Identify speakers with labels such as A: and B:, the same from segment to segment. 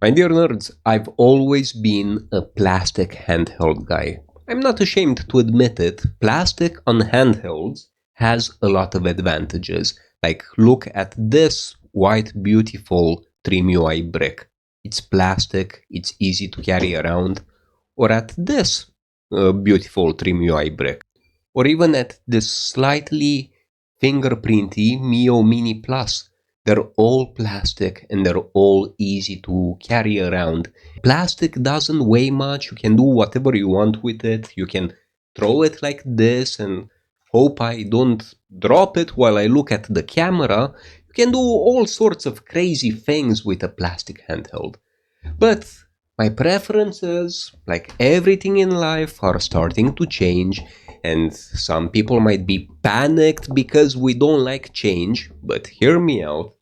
A: My dear nerds, I've always been a plastic handheld guy. I'm not ashamed to admit it, plastic on handhelds has a lot of advantages. Like, look at this white, beautiful Trimui brick. It's plastic, it's easy to carry around. Or at this beautiful Trimui brick. Or even at this slightly fingerprinty Mio Mini Plus. They're all plastic and they're all easy to carry around. Plastic doesn't weigh much. You can do whatever you want with it. You can throw it like this and hope I don't drop it while I look at the camera. You can do all sorts of crazy things with a plastic handheld. But my preferences, like everything in life, are starting to change, and some people might be panicked because we don't like change, but hear me out.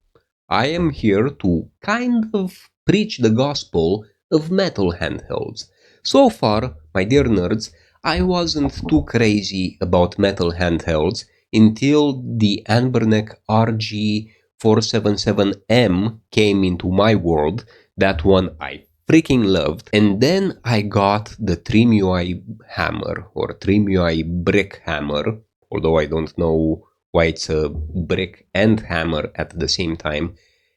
A: I am here to kind of preach the gospel of metal handhelds. So far, my dear nerds, I wasn't too crazy about metal handhelds until the Anberneck RG477M came into my world. That one I freaking loved. And then I got the Trimui Hammer, or Trimui Brick Hammer, although I don't know why it's a brick and hammer at the same time.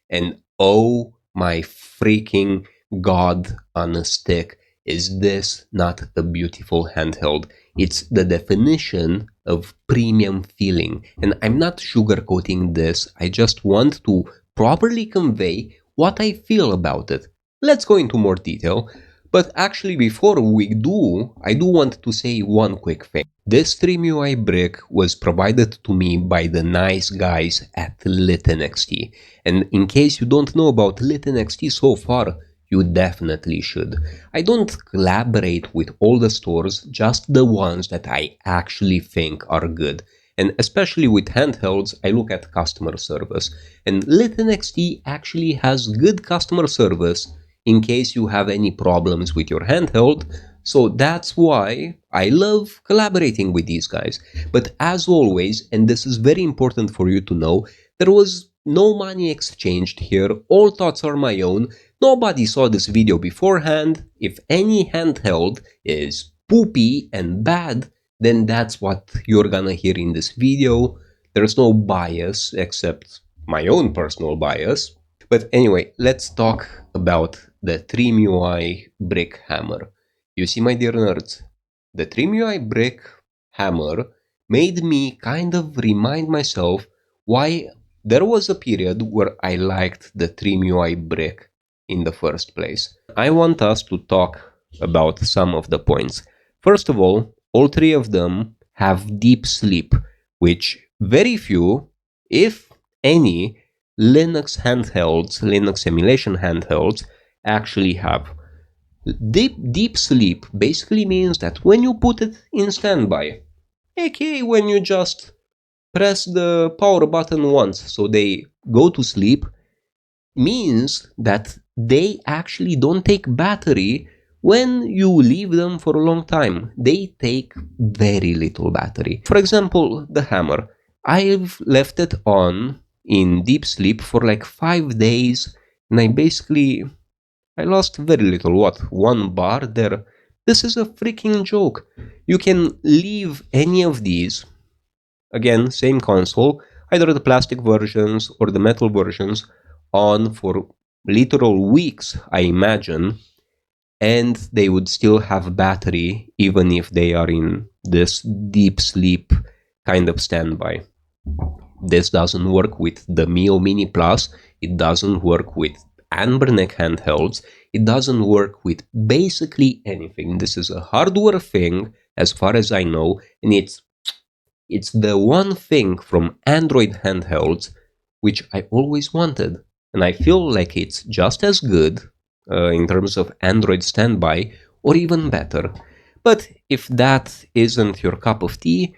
A: And oh my freaking god on a stick, is this not a beautiful handheld? It's the definition of premium feeling. And I'm not sugarcoating this, I just want to properly convey what I feel about it. Let's go into more detail. But actually, before we do, I do want to say one quick thing. This Trimui brick was provided to me by the nice guys at LitNXT. And in case you don't know about LitNXT so far, you definitely should. I don't collaborate with all the stores, just the ones that I actually think are good. And especially with handhelds, I look at customer service. And LitNXT actually has good customer service in case you have any problems with your handheld. So that's why I love collaborating with these guys. But as always, and this is very important for you to know, there was no money exchanged here. All thoughts are my own. Nobody saw this video beforehand. If any handheld is poopy and bad, then that's what you're gonna hear in this video. There's no bias except my own personal bias. But anyway, let's talk about the Trimui brick hammer. You see, my dear nerds, the Trimui brick hammer made me kind of remind myself why there was a period where I liked the Trimui brick in the first place. I want us to talk about some of the points. First of all three of them have deep sleep, which very few, if any, Linux handhelds, Linux emulation handhelds, actually have. Deep sleep basically means that when you put it in standby, aka when you just press the power button once so they go to sleep, means that they actually don't take battery when you leave them for a long time. They take very little battery. For example, the hammer. I've left it on in deep sleep for like 5 days, and I lost very little. What? 1 bar there? This is a freaking joke. You can leave any of these, again, same console, either the plastic versions or the metal versions, on for literal weeks, I imagine, and they would still have battery even if they are in this deep sleep kind of standby. This doesn't work with the Mio Mini Plus, it doesn't work with Anberneck handhelds, it doesn't work with basically anything. This is a hardware thing, as far as I know, and it's the one thing from Android handhelds which I always wanted. And I feel like it's just as good in terms of Android standby, or even better. But if that isn't your cup of tea,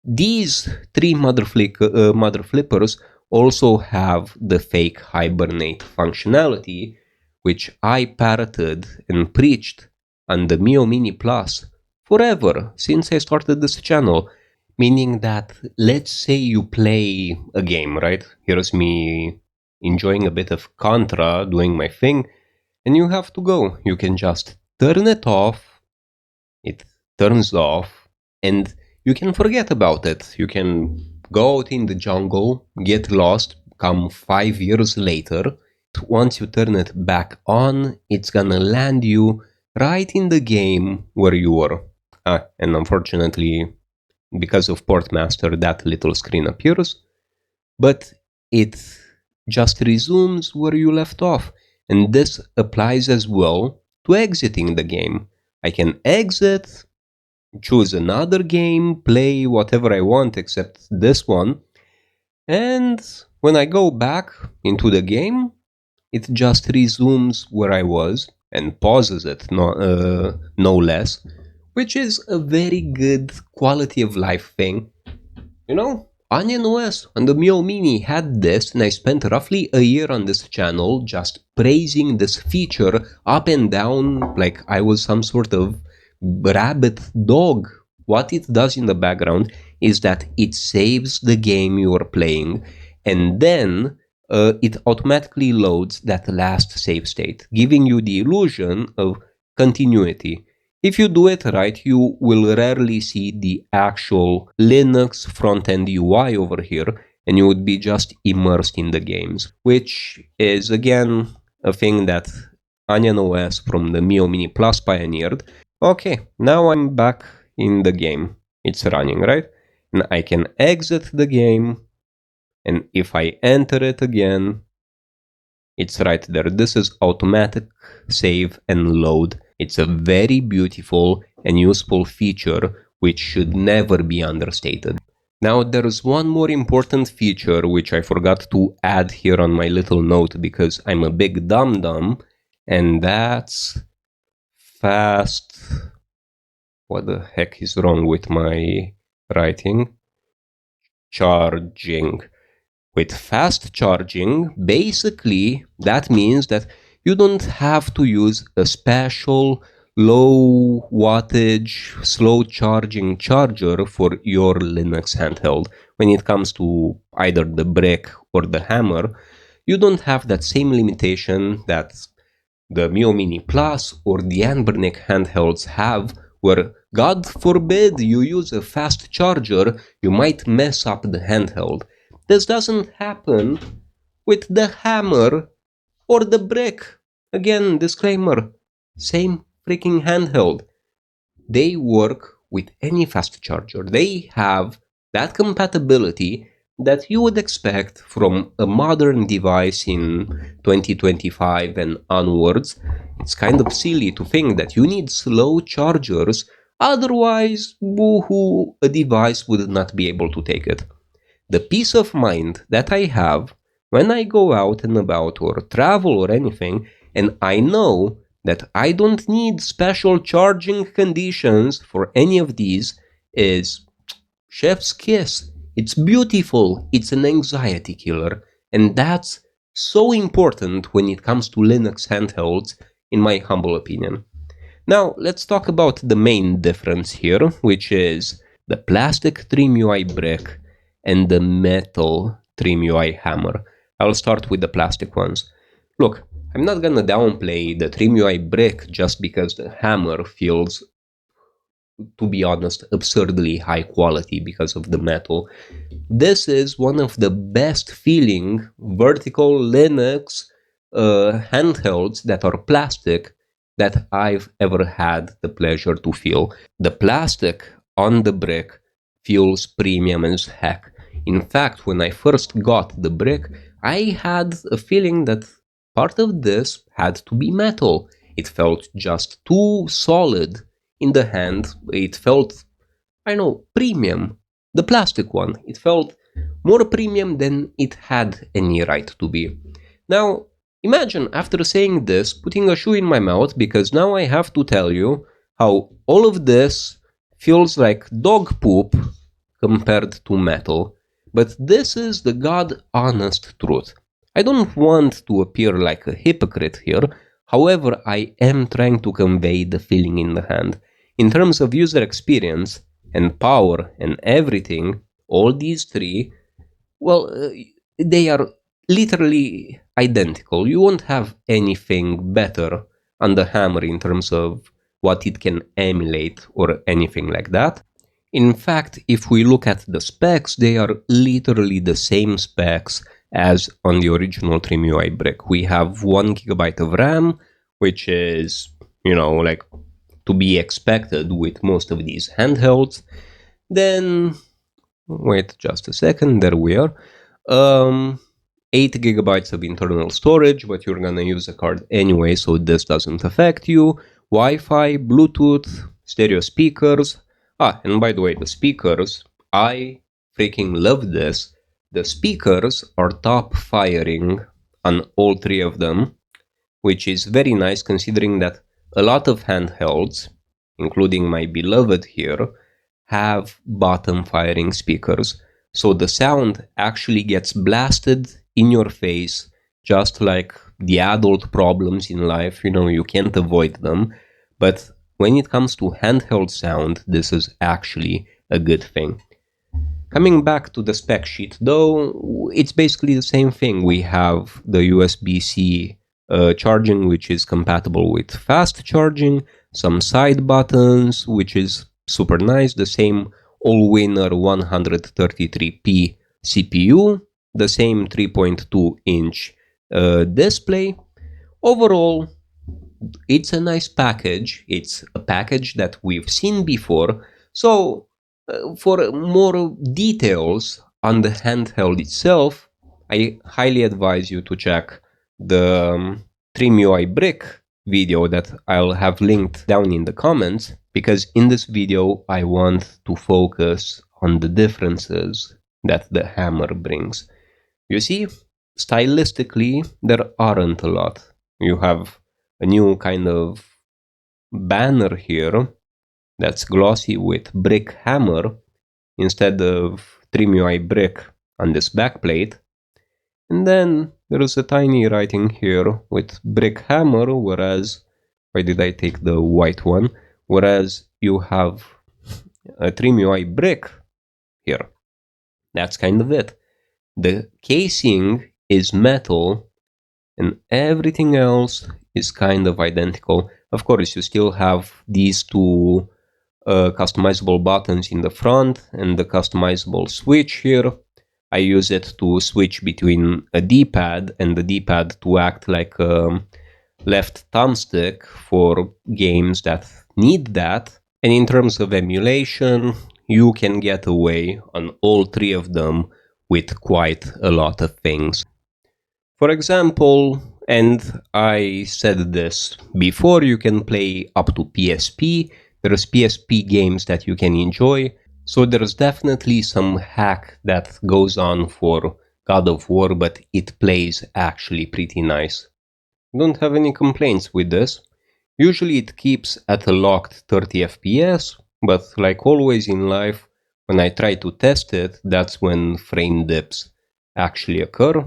A: these three mother flippers also have the fake hibernate functionality, which I parroted and preached on the Mio Mini Plus forever since I started this channel. Meaning that, let's say you play a game, right? Here's me enjoying a bit of Contra, doing my thing, and you have to go. You can just turn it off, it turns off, and you can forget about it. You can go out in the jungle, get lost, come 5 years later. Once you turn it back on, it's gonna land you right in the game where you were. And unfortunately, because of Portmaster, that little screen appears, but it just resumes where you left off. And this applies as well to exiting the game. I can exit, choose another game, play whatever I want except this one, and when I go back into the game, it just resumes where I was and pauses it, no less, which is a very good quality of life thing. You know, Onion OS on the Mio Mini had this, and I spent roughly a year on this channel just praising this feature up and down like I was some sort of rabbit dog. What it does in the background is that it saves the game you are playing, and then it automatically loads that last save state, giving you the illusion of continuity. If you do it right, you will rarely see the actual Linux front-end UI over here, and you would be just immersed in the games, which is again a thing that Onion OS from the Mio Mini Plus pioneered. Okay, now I'm back in the game. It's running, right? And I can exit the game, and if I enter it again, it's right there. This is automatic save and load. It's a very beautiful and useful feature which should never be understated. Now there's one more important feature which I forgot to add here on my little note because I'm a big dum-dum, and that's fast... What the heck is wrong with my writing? Charging. With fast charging, basically that means that you don't have to use a special low wattage, slow charging charger for your Linux handheld. When it comes to either the Brick or the Hammer, you don't have that same limitation that the Mio Mini Plus or the Anbernic handhelds have, where God forbid you use a fast charger, you might mess up the handheld. This doesn't happen with the Hammer or the Brick. Again, disclaimer, same freaking handheld. They work with any fast charger. They have that compatibility that you would expect from a modern device in 2025 and onwards. It's kind of silly to think that you need slow chargers, otherwise, woohoo, a device would not be able to take it. The peace of mind that I have when I go out and about or travel or anything, and I know that I don't need special charging conditions for any of these, is chef's kiss. It's beautiful, it's an anxiety killer, and that's so important when it comes to Linux handhelds, in my humble opinion. Now, let's talk about the main difference here, which is the plastic Trimui brick and the metal Trimui hammer. I'll start with the plastic ones. Look, I'm not gonna downplay the Trimui brick just because the hammer feels, to be honest, absurdly high quality because of the metal. This is one of the best feeling vertical Linux handhelds that are plastic that I've ever had the pleasure to feel. The plastic on the brick feels premium as heck. In fact, when I first got the brick, I had a feeling that part of this had to be metal. It felt just too solid in the hand. It felt, I know, premium. The plastic one. It felt more premium than it had any right to be. Now, imagine after saying this, putting a shoe in my mouth, because now I have to tell you how all of this feels like dog poop compared to metal. But this is the God-honest truth. I don't want to appear like a hypocrite here, however, I am trying to convey the feeling in the hand. In terms of user experience and power and everything, all these three, well, they are literally identical. You won't have anything better on the Hammer in terms of what it can emulate or anything like that. In fact, if we look at the specs, they are literally the same specs as on the original Trimui brick. We have 1 GB of RAM, which is, like to be expected with most of these handhelds. Then, wait just a second, there we are. 8 gigabytes of internal storage, but you're gonna use a card anyway, so this doesn't affect you. Wi-Fi, Bluetooth, stereo speakers. And by the way, the speakers, I freaking love this. The speakers are top firing on all three of them, which is very nice considering that a lot of handhelds, including my beloved here, have bottom firing speakers. So the sound actually gets blasted in your face, just like the adult problems in life, you can't avoid them. But when it comes to handheld sound, this is actually a good thing. Coming back to the spec sheet, though, it's basically the same thing. We have the USB-C charging, which is compatible with fast charging, some side buttons, which is super nice, the same all-winner 133p CPU, the same 3.2-inch display. Overall, it's a nice package. It's a package that we've seen before. So for more details on the handheld itself, I highly advise you to check the Trimui brick video that I'll have linked down in the comments, because in this video I want to focus on the differences that the Hammer brings. You see, stylistically, there aren't a lot. You have a new kind of banner here that's glossy with brick hammer instead of Trimui brick on this backplate. And then there's a tiny writing here with brick hammer, whereas, why did I take the white one? Whereas you have a Trimui brick here. That's kind of it. The casing is metal and everything else is kind of identical. Of course, you still have these two customizable buttons in the front and the customizable switch here. I use it to switch between a D-pad and the D-pad to act like a left thumbstick for games that need that. And in terms of emulation, you can get away on all three of them with quite a lot of things. For example, and I said this before, you can play up to PSP. There's PSP games that you can enjoy. So there's definitely some hack that goes on for God of War, but it plays actually pretty nice. Don't have any complaints with this. Usually it keeps at a locked 30 FPS, but like always in life, when I try to test it, that's when frame dips actually occur.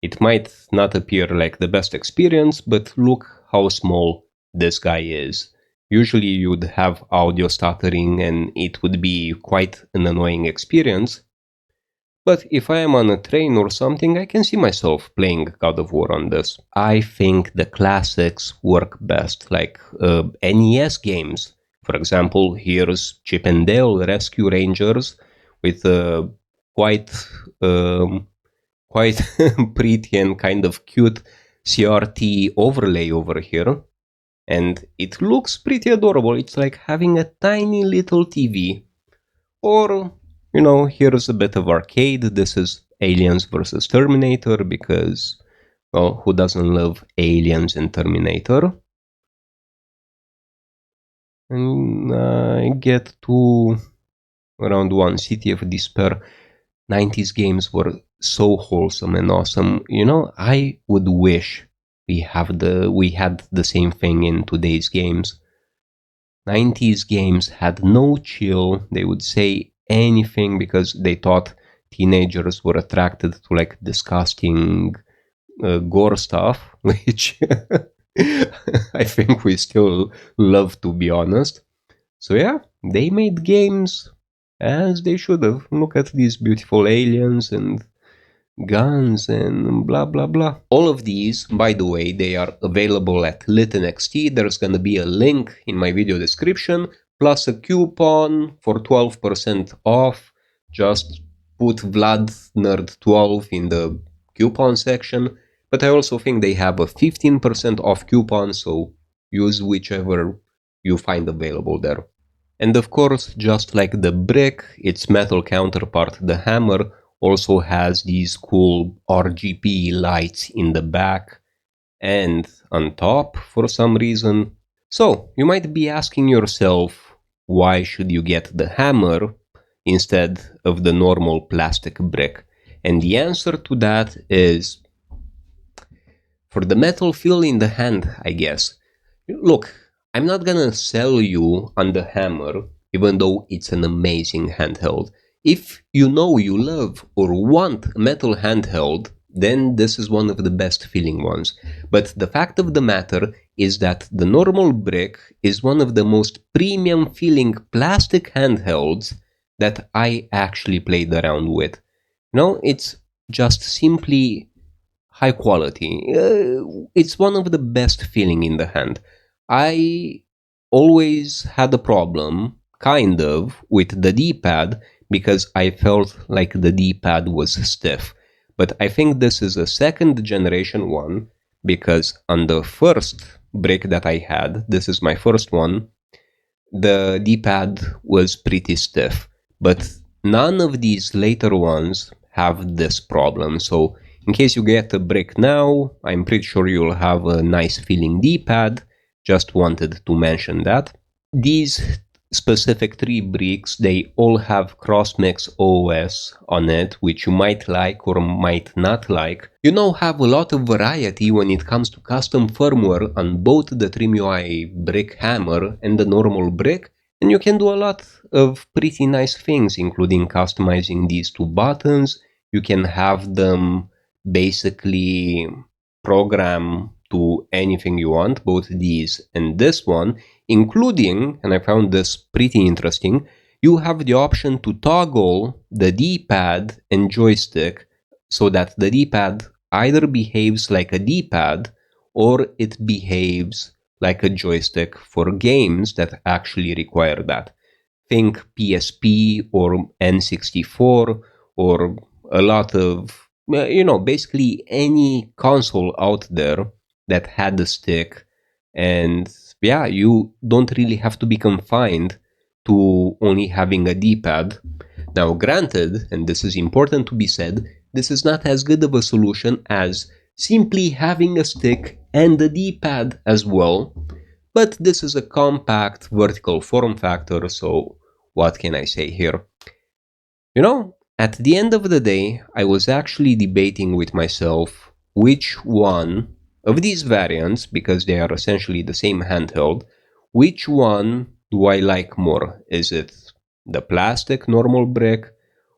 A: It might not appear like the best experience, but look how small this guy is. Usually you'd have audio stuttering and it would be quite an annoying experience. But if I am on a train or something, I can see myself playing God of War on this. I think the classics work best, like NES games. For example, here's Chip and Dale Rescue Rangers with quite quite pretty and kind of cute CRT overlay over here. And it looks pretty adorable. It's like having a tiny little TV. Or, here's a bit of arcade. This is Aliens versus Terminator because, well, who doesn't love Aliens and Terminator? And I get to around one, City of Despair. 90s games were so wholesome and awesome. I would wish we had the same thing in today's games. 90s games had no chill. They would say anything because they thought teenagers were attracted to like disgusting gore stuff, which I think we still love, to be honest. So yeah, they made games as they should have. Look at these beautiful aliens and guns and blah blah blah. All of these, by the way, they are available at LitNXT. There's gonna be a link in my video description, plus a coupon for 12% off. Just put VladNerd12 in the coupon section. But I also think they have a 15% off coupon, so use whichever you find available there. And of course, just like the brick, its metal counterpart, the hammer, also has these cool RGB lights in the back and on top for some reason. So, you might be asking yourself, why should you get the hammer instead of the normal plastic brick? And the answer to that is for the metal feel in the hand, I guess. Look, I'm not gonna sell you on the hammer, even though it's an amazing handheld. If you know you love or want a metal handheld, then this is one of the best feeling ones. But the fact of the matter is that the normal brick is one of the most premium feeling plastic handhelds that I actually played around with. It's just simply high quality. It's one of the best feeling in the hand. I always had a problem, kind of, with the D-pad because I felt like the D-pad was stiff. But I think this is a second generation one because on the first brick that I had, this is my first one, the D-pad was pretty stiff. But none of these later ones have this problem. So in case you get a brick now, I'm pretty sure you'll have a nice feeling D-pad. Just wanted to mention that. These specific 3 bricks, they all have CrossMix OS on it, which you might like or might not like. You now have a lot of variety when it comes to custom firmware on both the Trimui brick hammer and the normal brick, and you can do a lot of pretty nice things, including customizing these 2 buttons. You can have them basically program to anything you want, both these and this one, including, and I found this pretty interesting, you have the option to toggle the D-pad and joystick so that the D-pad either behaves like a D-pad or it behaves like a joystick for games that actually require that. Think PSP or N64 or a lot of, basically any console out there that had a stick. And yeah, you don't really have to be confined to only having a D-pad. Now, granted, and this is important to be said, this is not as good of a solution as simply having a stick and a D-pad as well. But this is a compact vertical form factor, so what can I say here? At the end of the day, I was actually debating with myself which one of these variants, because they are essentially the same handheld, which one do I like more? Is it the plastic normal brick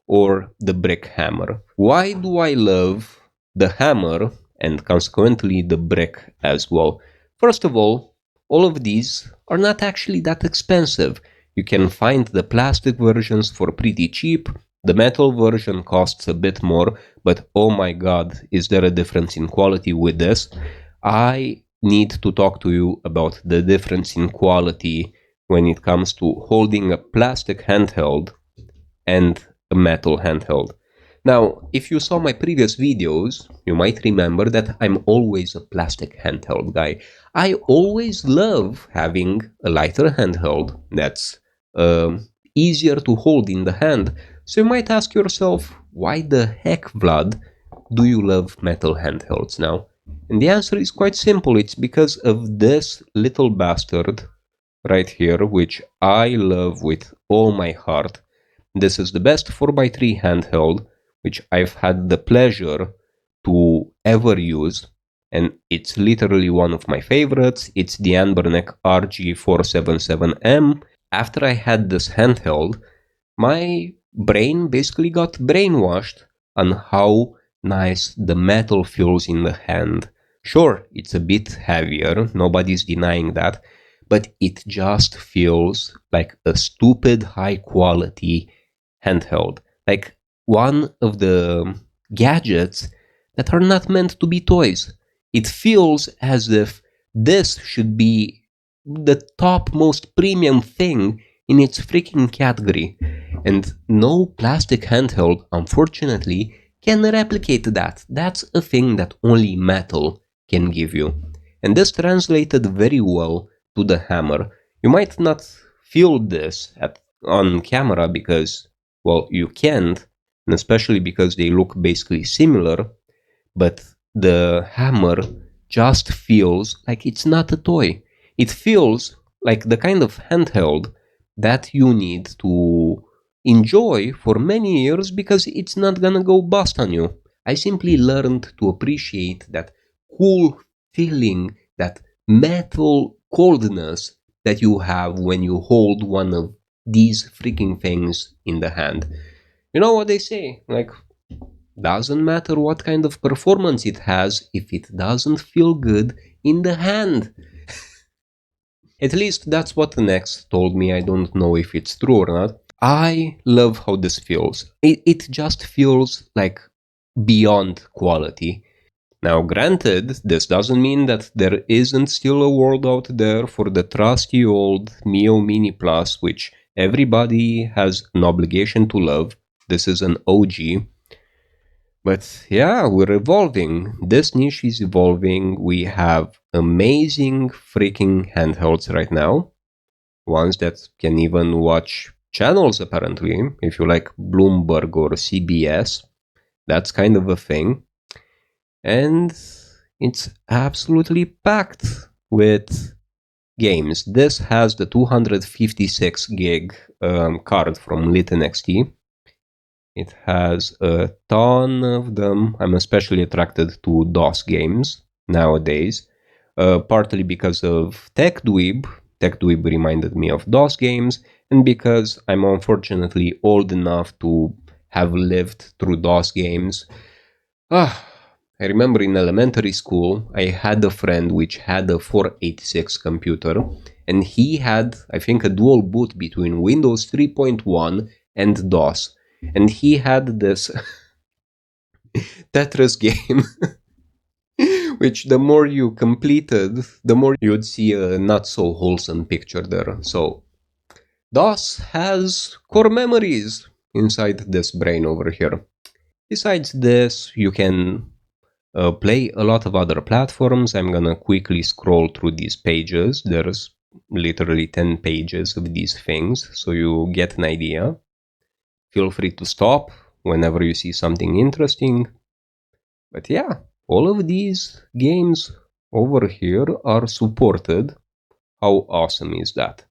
A: or the brick hammer? Why do I love the hammer and consequently the brick as well? First of all of these are not actually that expensive. You can find the plastic versions for pretty cheap. The metal version costs a bit more, but oh my god, is there a difference in quality with this? I need to talk to you about the difference in quality when it comes to holding a plastic handheld and a metal handheld. Now, if you saw my previous videos, you might remember that I'm always a plastic handheld guy. I always love having a lighter handheld that's easier to hold in the hand. So you might ask yourself, why the heck, Vlad, do you love metal handhelds now? And the answer is quite simple. It's because of this little bastard right here, which I love with all my heart. This is the best 4x3 handheld which I've had the pleasure to ever use, and it's literally one of my favorites. It's the Anberneck RG477M. After I had this handheld, my brain basically got brainwashed on how nice the metal feels in the hand. Sure, it's a bit heavier, nobody's denying that, but it just feels like a stupid high quality handheld. Like one of the gadgets that are not meant to be toys. It feels as if this should be the top most premium thing in its freaking category. And no plastic handheld, unfortunately, can replicate that. That's a thing that only metal can give you. And this translated very well to the hammer. You might not feel this on camera because, well, you can't, and especially because they look basically similar, but the hammer just feels like it's not a toy. It feels like the kind of handheld that you need to enjoy for many years because it's not gonna go bust on you. I simply learned to appreciate that cool feeling, that metal coldness that you have when you hold one of these freaking things in the hand. You know what they say? Like, doesn't matter what kind of performance it has if it doesn't feel good in the hand. At least that's what the next told me. I don't know if it's true or not. I love how this feels. It just feels like beyond quality. Now, granted, this doesn't mean that there isn't still a world out there for the trusty old Mio Mini Plus, which everybody has an obligation to love. This is an OG. But yeah, we're evolving. This niche is evolving. We have amazing freaking handhelds right now. Ones that can even watch channels, apparently. If you like Bloomberg or CBS, that's kind of a thing. And it's absolutely packed with games. This has the 256 gig card from Lit NXT. It has a ton of them. I'm especially attracted to DOS games nowadays, partly because of TechDweeb. TechDweeb reminded me of DOS games, and because I'm unfortunately old enough to have lived through DOS games. I remember in elementary school, I had a friend which had a 486 computer, and he had, I think, a dual boot between Windows 3.1 and DOS. And he had this Tetris game, which the more you completed, the more you'd see a not so wholesome picture there. So DOS has core memories inside this brain over here. Besides this, you can play a lot of other platforms. I'm gonna quickly scroll through these pages. There's literally 10 pages of these things, so you get an idea. Feel free to stop whenever you see something interesting. But yeah, all of these games over here are supported. How awesome is that?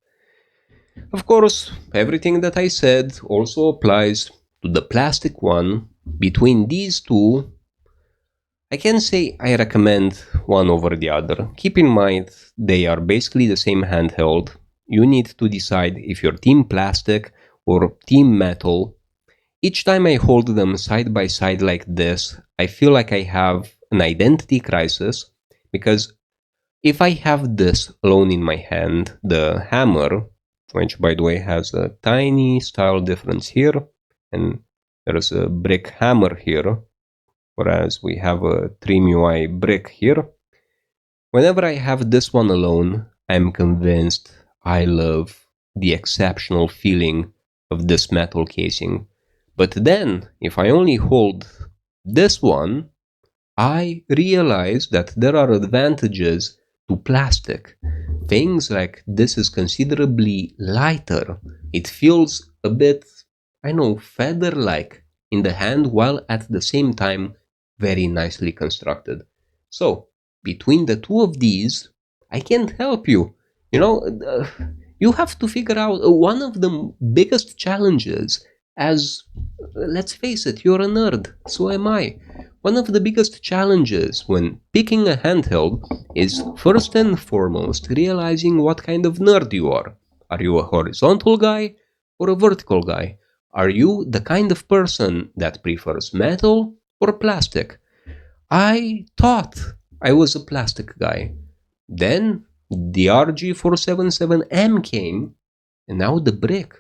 A: Of course, everything that I said also applies to the plastic one. Between these two, I can say I recommend one over the other. Keep in mind, they are basically the same handheld. You need to decide if you're team plastic or team metal. Each time I hold them side by side like this, I feel like I have an identity crisis, because if I have this alone in my hand, the hammer, which by the way has a tiny style difference here, and there's a brick hammer here, whereas we have a Trimui brick here. Whenever I have this one alone, I'm convinced I love the exceptional feeling of this metal casing. But then, if I only hold this one, I realize that there are advantages to plastic. Things like this is considerably lighter. It feels a bit, I know, feather-like in the hand, while at the same time very nicely constructed. So, between the two of these, I can't help you. You know, you have to figure out one of the biggest challenges, as let's face it, you're a nerd, so am I. One of the biggest challenges when picking a handheld is first and foremost realizing what kind of nerd you are. Are you a horizontal guy or a vertical guy? Are you the kind of person that prefers metal or plastic? I thought I was a plastic guy. Then the RG477M came, and now the brick.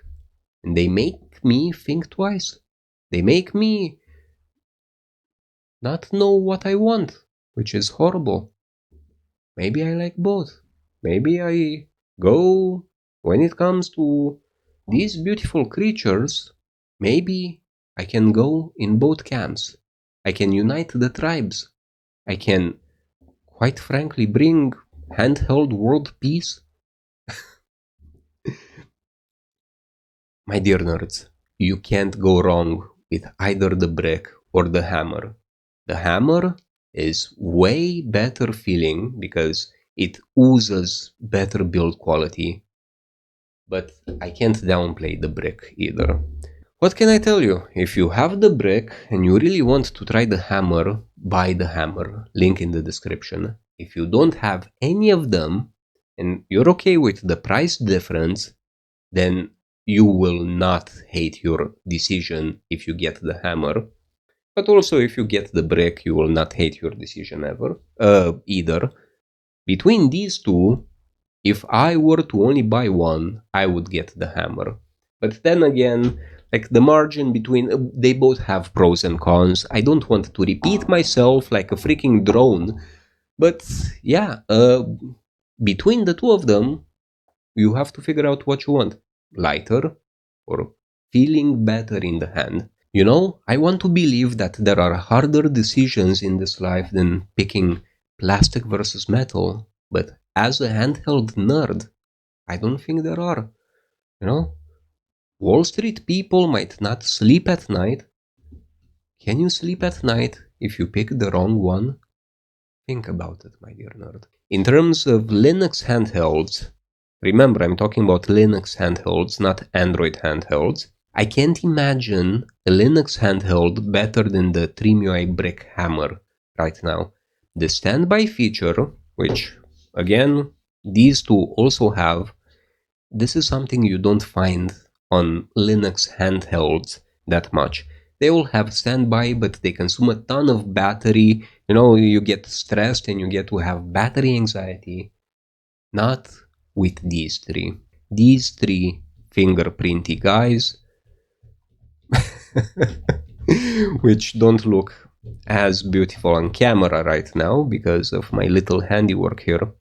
A: And they make me think twice. They make me not know what I want, which is horrible. Maybe I like both. Maybe I go, when it comes to these beautiful creatures, maybe I can go in both camps. I can unite the tribes. I can, quite frankly, bring handheld world peace. My dear nerds, you can't go wrong with either the brick or the hammer. The hammer is way better feeling because it oozes better build quality, but I can't downplay the brick either. What can I tell you? If you have the brick and you really want to try the hammer, buy the hammer. Link in the description. If you don't have any of them and you're okay with the price difference, then you will not hate your decision if you get the hammer. But also, if you get the brick, you will not hate your decision ever either. Between these two, if I were to only buy one, I would get the hammer. But then again, like the margin between they both have pros and cons. I don't want to repeat myself like a freaking drone, but yeah, between the two of them, you have to figure out what you want. Lighter or feeling better in the hand. You know, I want to believe that there are harder decisions in this life than picking plastic versus metal, but as a handheld nerd, I don't think there are. You know, Wall Street people might not sleep at night. Can you sleep at night if you pick the wrong one? Think about it, my dear nerd. In terms of Linux handhelds, remember I'm talking about Linux handhelds, not Android handhelds. I can't imagine a Linux handheld better than the Trimui Brick Hammer right now. The standby feature, which again, these two also have, this is something you don't find on Linux handhelds that much. They all have standby, but they consume a ton of battery. You know, you get stressed and you get to have battery anxiety. Not with these three. These three fingerprinty guys, which don't look as beautiful on camera right now because of my little handiwork here,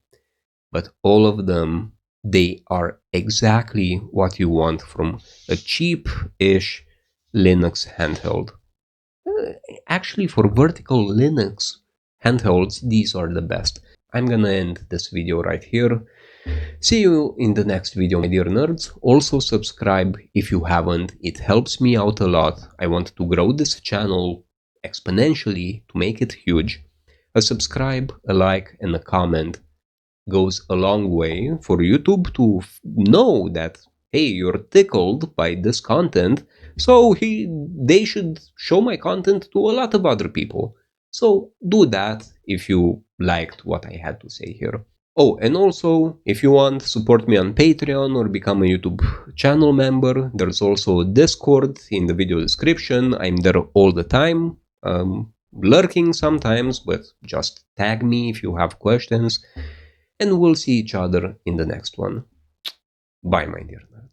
A: but all of them, they are exactly what you want from a cheap-ish Linux handheld. Actually, for vertical Linux handhelds, these are the best. I'm gonna end this video right here. See you in the next video, my dear nerds. Also subscribe if you haven't. It helps me out a lot. I want to grow this channel exponentially to make it huge. A subscribe, a like, and a comment goes a long way for YouTube to know that, hey, you're tickled by this content, so they should show my content to a lot of other people. So do that if you liked what I had to say here. Oh, and also, if you want, support me on Patreon or become a YouTube channel member. There's also Discord in the video description. I'm there all the time, lurking sometimes, but just tag me if you have questions. And we'll see each other in the next one. Bye, my dear nerds.